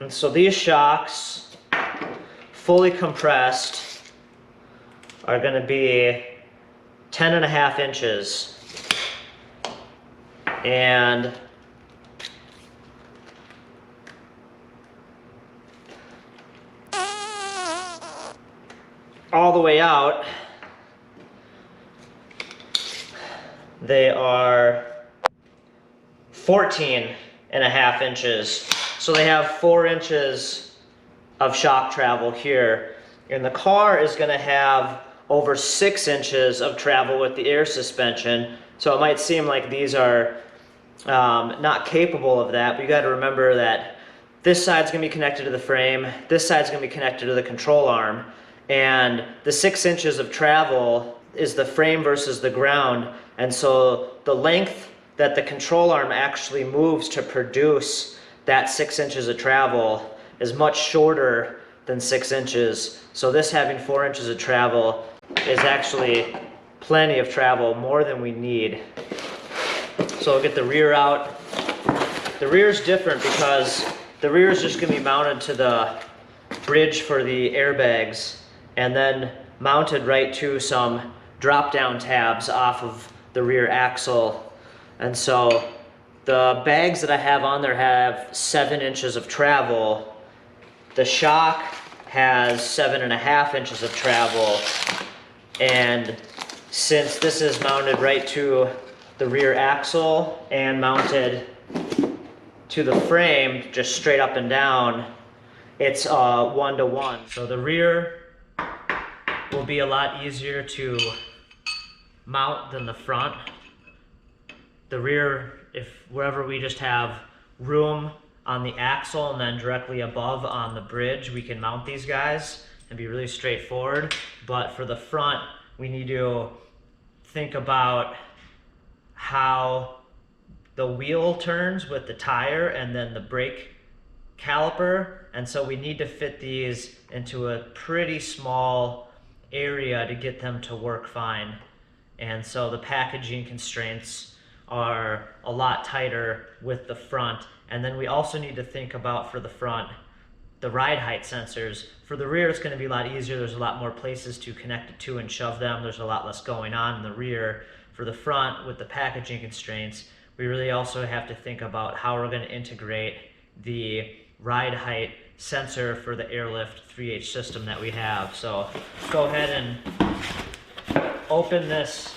And so these shocks, fully compressed, are going to be 10.5 inches. And all the way out, they are 14.5 inches. So they have 4 inches of shock travel here. And the car is going to have over 6 inches of travel with the air suspension. So it might seem like these are not capable of that, but you got to remember that this side's going to be connected to the frame, this side's going to be connected to the control arm, and the 6 inches of travel is the frame versus the ground, and so the length that the control arm actually moves to produce that 6 inches of travel is much shorter than 6 inches. So this having 4 inches of travel is actually plenty of travel, more than we need. So I'll get the rear out. The rear is different because the rear is just going to be mounted to the bridge for the airbags and then mounted right to some drop-down tabs off of the rear axle. And so the bags that I have on there have 7 inches of travel. The shock has 7.5 inches of travel. And since this is mounted right to the rear axle and mounted to the frame, just straight up and down, it's 1-to-1. So the rear will be a lot easier to mount than the front. The rear, if wherever we just have room on the axle and then directly above on the bridge, we can mount these guys and be really straightforward. But for the front, we need to think about how the wheel turns with the tire and then the brake caliper, and so we need to fit these into a pretty small area to get them to work fine. And so the packaging constraints are a lot tighter with the front. And then we also need to think about, for the front, the ride height sensors. For the rear, it's going to be a lot easier. There's a lot more places to connect it to and shove them. There's a lot less going on in the rear. For the front, with the packaging constraints, we really also have to think about how we're going to integrate the ride height sensor for the airlift 3H system that we have. So go ahead and open this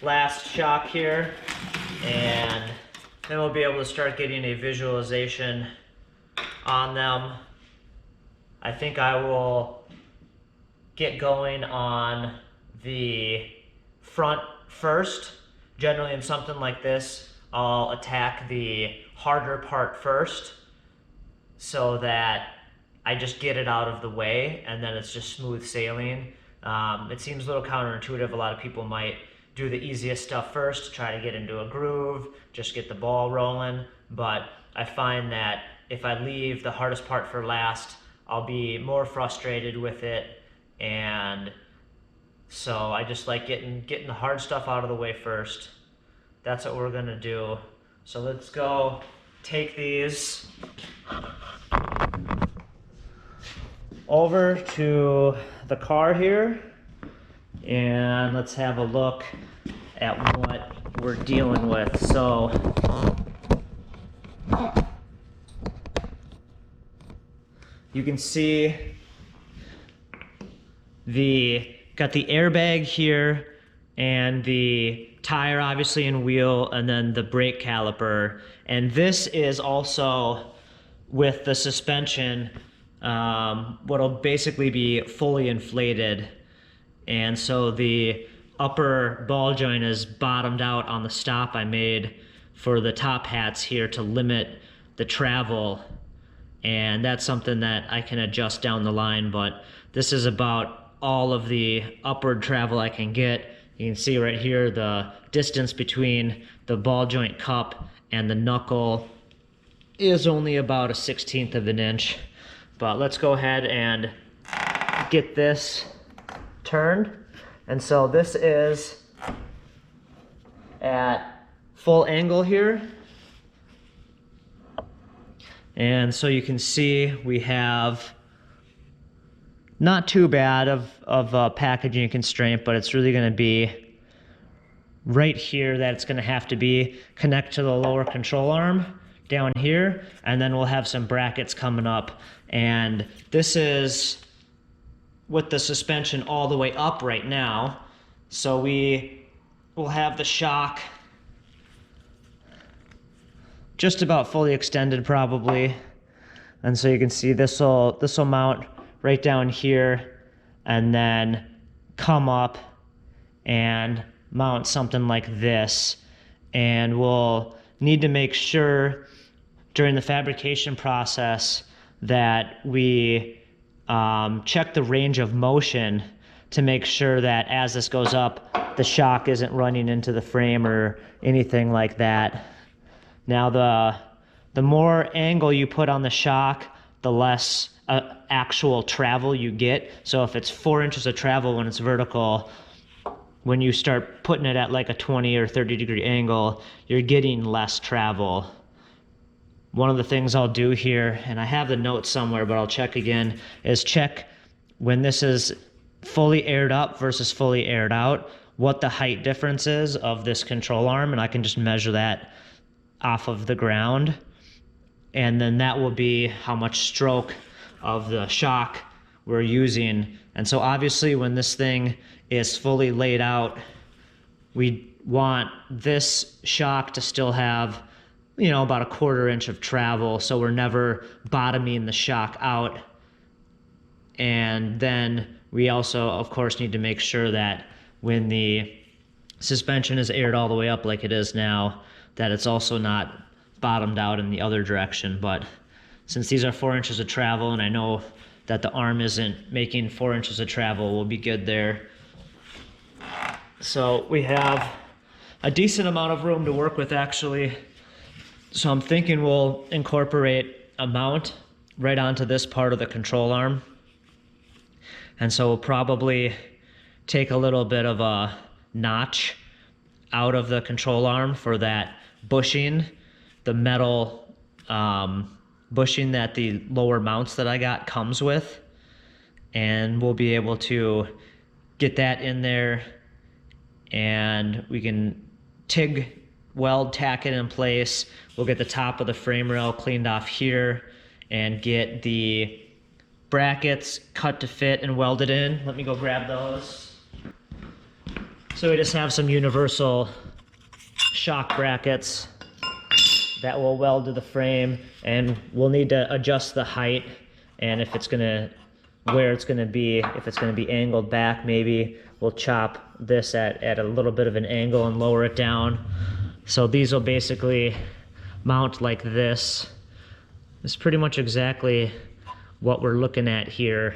last shock here, and then we'll be able to start getting a visualization on them. I think I will get going on the front first. Generally in something like this, I'll attack the harder part first so that I just get it out of the way and then it's just smooth sailing. It seems a little counterintuitive. A lot of people might do the easiest stuff first to try to get into a groove, just get the ball rolling. But I find that if I leave the hardest part for last, I'll be more frustrated with it. And so I just like getting the hard stuff out of the way first. That's what we're gonna do. So let's go take these over to the car here and let's have a look at what we're dealing with. So you can see got the airbag here and the tire obviously and wheel, and then the brake caliper. And this is also with the suspension what'll basically be fully inflated. And so the upper ball joint is bottomed out on the stop I made for the top hats here to limit the travel. And that's something that I can adjust down the line, but this is about all of the upward travel I can get. You can see right here the distance between the ball joint cup and the knuckle is only about 1/16 of an inch. But let's go ahead and get this turned. And so this is at full angle here. And so you can see we have not too bad of packaging constraint, but it's really going to be right here that it's going to have to be connect to the lower control arm down here, and then we'll have some brackets coming up. And this is with the suspension all the way up right now. So we will have the shock just about fully extended probably. And so you can see this will mount right down here and then come up and mount something like this. And we'll need to make sure during the fabrication process that we check the range of motion to make sure that as this goes up, the shock isn't running into the frame or anything like that. Now the more angle you put on the shock, the less actual travel you get. So if it's 4 inches of travel when it's vertical, when you start putting it at like a 20 or 30 degree angle, you're getting less travel. One of the things I'll do here, and I have the notes somewhere, but I'll check again, is check when this is fully aired up versus fully aired out, what the height difference is of this control arm, and I can just measure that off of the ground. And then that will be how much stroke of the shock we're using. And so obviously when this thing is fully laid out, we want this shock to still have, you know, about a 1/4 inch of travel, so we're never bottoming the shock out. And then we also, of course, need to make sure that when the suspension is aired all the way up like it is now, that it's also not bottomed out in the other direction. But since these are 4 inches of travel, and I know that the arm isn't making 4 inches of travel, we'll be good there. So we have a decent amount of room to work with, actually. So I'm thinking we'll incorporate a mount right onto this part of the control arm. And so we'll probably take a little bit of a notch out of the control arm for that bushing, the metal bushing that the lower mounts that I got comes with. And we'll be able to get that in there, and we can TIG weld tack it in place. We'll get the top of the frame rail cleaned off here and get the brackets cut to fit and welded in. Let me go grab those. So we just have some universal shock brackets that will weld to the frame, and we'll need to adjust the height, and if it's gonna, where it's gonna be, if it's gonna be angled back, maybe we'll chop this at a little bit of an angle and lower it down. So these will basically mount like this. It's pretty much exactly what we're looking at here.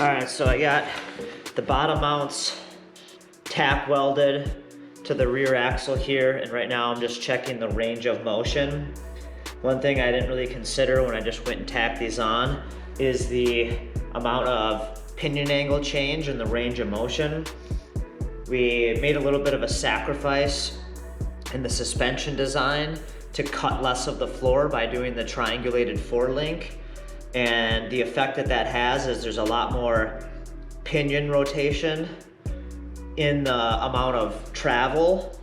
Alright, so I got the bottom mounts tack welded to the rear axle here, and right now I'm just checking the range of motion. One thing I didn't really consider when I just went and tacked these on is the amount of pinion angle change and the range of motion. We made a little bit of a sacrifice in the suspension design to cut less of the floor by doing the triangulated four-link, and the effect that that has is there's a lot more pinion rotation in the amount of travel,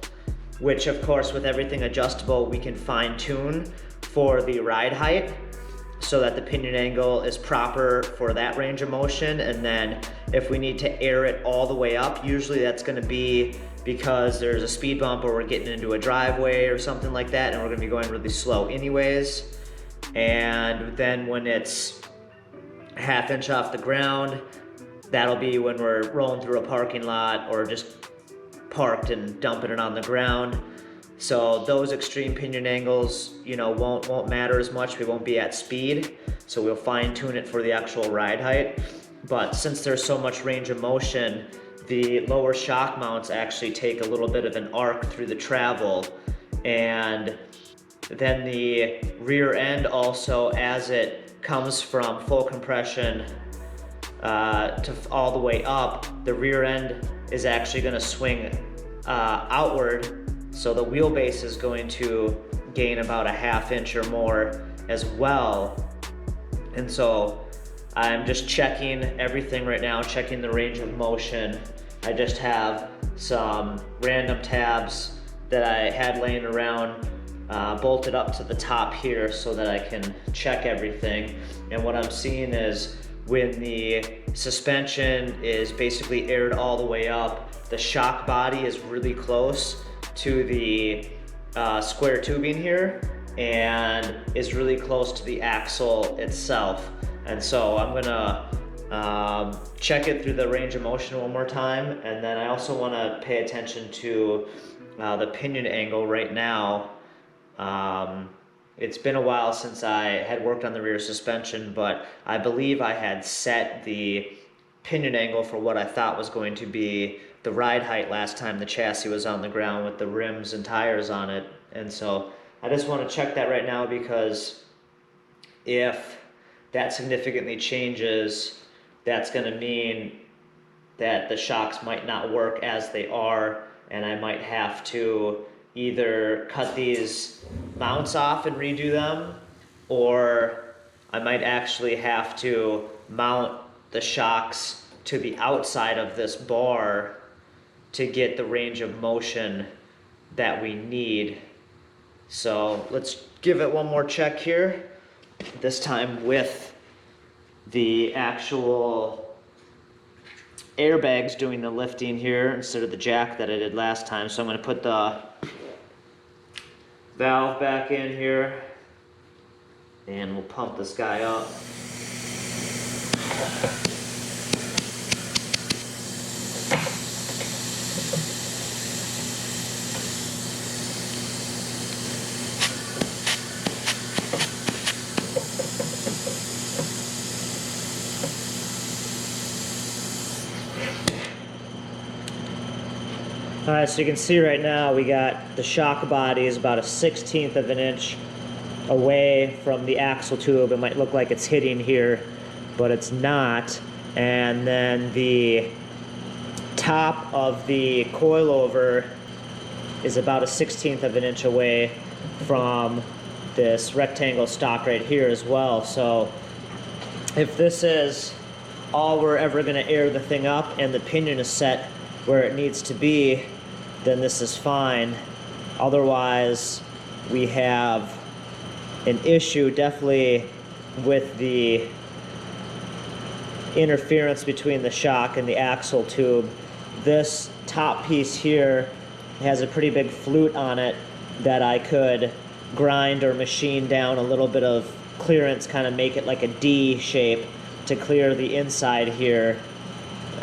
which of course with everything adjustable we can fine tune for the ride height so that the pinion angle is proper for that range of motion. And then if we need to air it all the way up, usually that's going to be because there's a speed bump or we're getting into a driveway or something like that and we're going to be going really slow anyways. And then when it's a ½ inch off the ground, that'll be when we're rolling through a parking lot or just parked and dumping it on the ground. So those extreme pinion angles, you know, won't matter as much. We won't be at speed, so we'll fine tune it for the actual ride height. But since there's so much range of motion, the lower shock mounts actually take a little bit of an arc through the travel, and then the rear end also, as it comes from full compression to all the way up, the rear end is actually going to swing outward, so the wheelbase is going to gain about a ½ inch or more as well. And so I'm just checking everything right now, checking the range of motion. I just have some random tabs that I had laying around bolted up to the top here so that I can check everything. And what I'm seeing is when the suspension is basically aired all the way up, the shock body is really close to the square tubing here and is really close to the axle itself. And so I'm gonna check it through the range of motion one more time, and then I also want to pay attention to the pinion angle right now. It's been a while since I had worked on the rear suspension, but I believe I had set the pinion angle for what I thought was going to be the ride height last time the chassis was on the ground with the rims and tires on it. And so I just want to check that right now, because if that significantly changes, that's going to mean that the shocks might not work as they are, and I might have to either cut these mounts off and redo them, or I might actually have to mount the shocks to the outside of this bar to get the range of motion that we need. So let's give it one more check here, this time with the actual airbags doing the lifting here instead of the jack that I did last time. So I'm going to put the valve back in here and we'll pump this guy up. Alright, so you can see right now we got the shock body is about a 1/16 of an inch away from the axle tube. It might look like it's hitting here, but it's not. And then the top of the coilover is about a 1/16 of an inch away from this rectangle stock right here as well. So if this is all we're ever going to air the thing up and the pinion is set where it needs to be, then this is fine. Otherwise, we have an issue definitely with the interference between the shock and the axle tube. This top piece here has a pretty big flute on it that I could grind or machine down a little bit of clearance, kind of make it like a D shape to clear the inside here,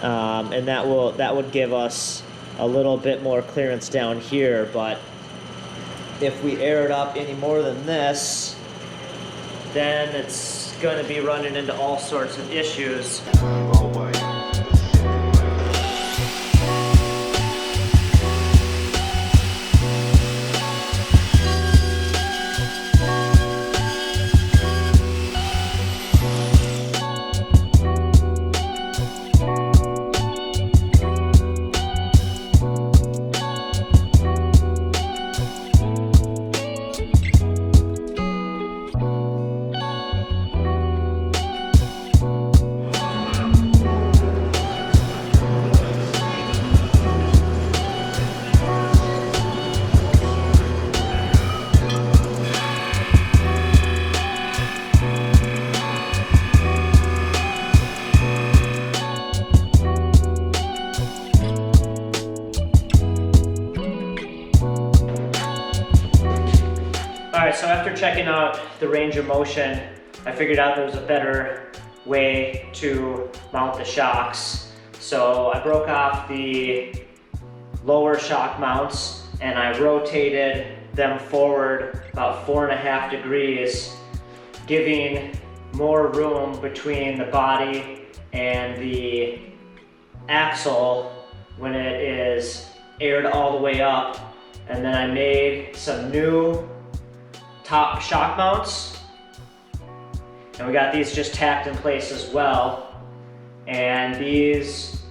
and that would give us a little bit more clearance down here. But if we air it up any more than this, then it's going to be running into all sorts of issues. Alright, so after checking out the range of motion, I figured out there was a better way to mount the shocks. So I broke off the lower shock mounts and I rotated them forward about 4.5 degrees, giving more room between the body and the axle when it is aired all the way up. And then I made some new top shock mounts, and we got these just tacked in place as well, and these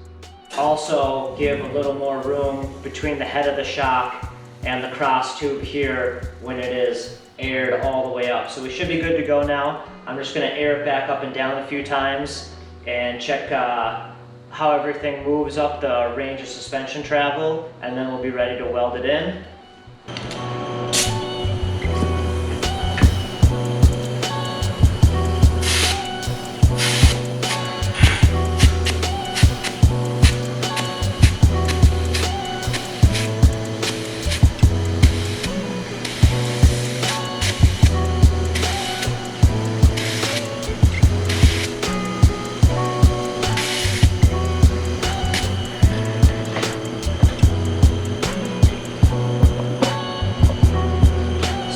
also give a little more room between the head of the shock and the cross tube here when it is aired all the way up. So we should be good to go now. I'm just going to air it back up and down a few times and check how everything moves up the range of suspension travel, and then we'll be ready to weld it in.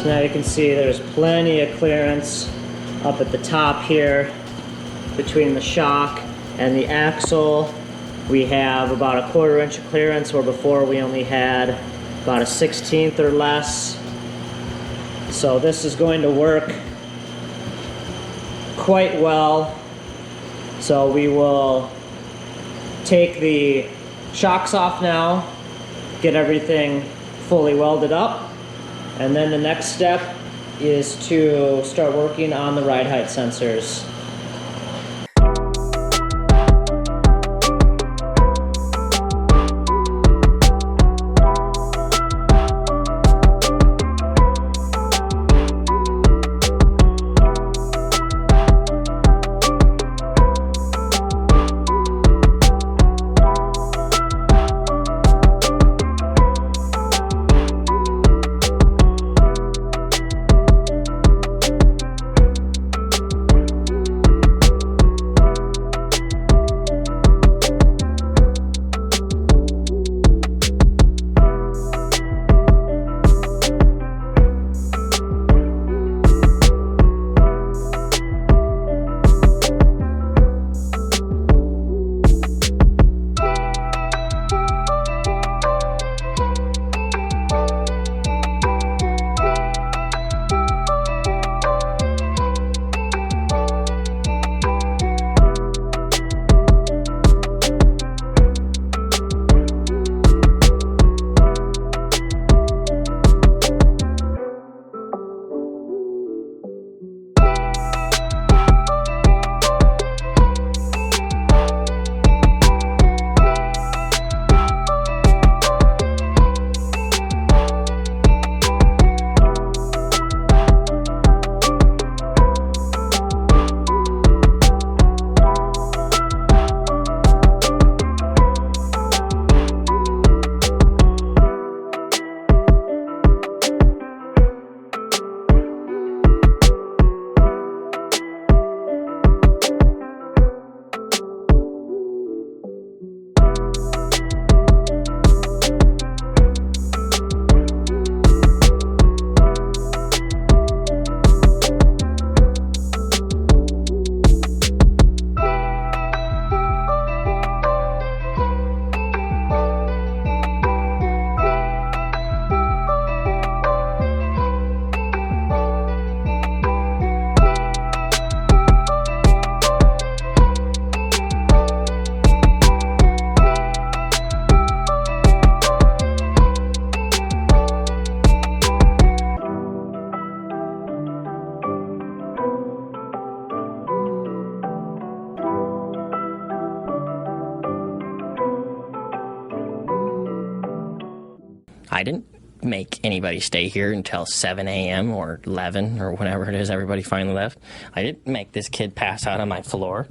Now you can see there's plenty of clearance up at the top here between the shock and the axle. We have about a 1/4 inch of clearance, where before we only had about a 1/16 or less. So this is going to work quite well. So we will take the shocks off now, get everything fully welded up. And then the next step is to start working on the ride height sensors. I didn't make anybody stay here until 7 a.m. or 11 or whenever it is everybody finally left. I didn't make this kid pass out on my floor.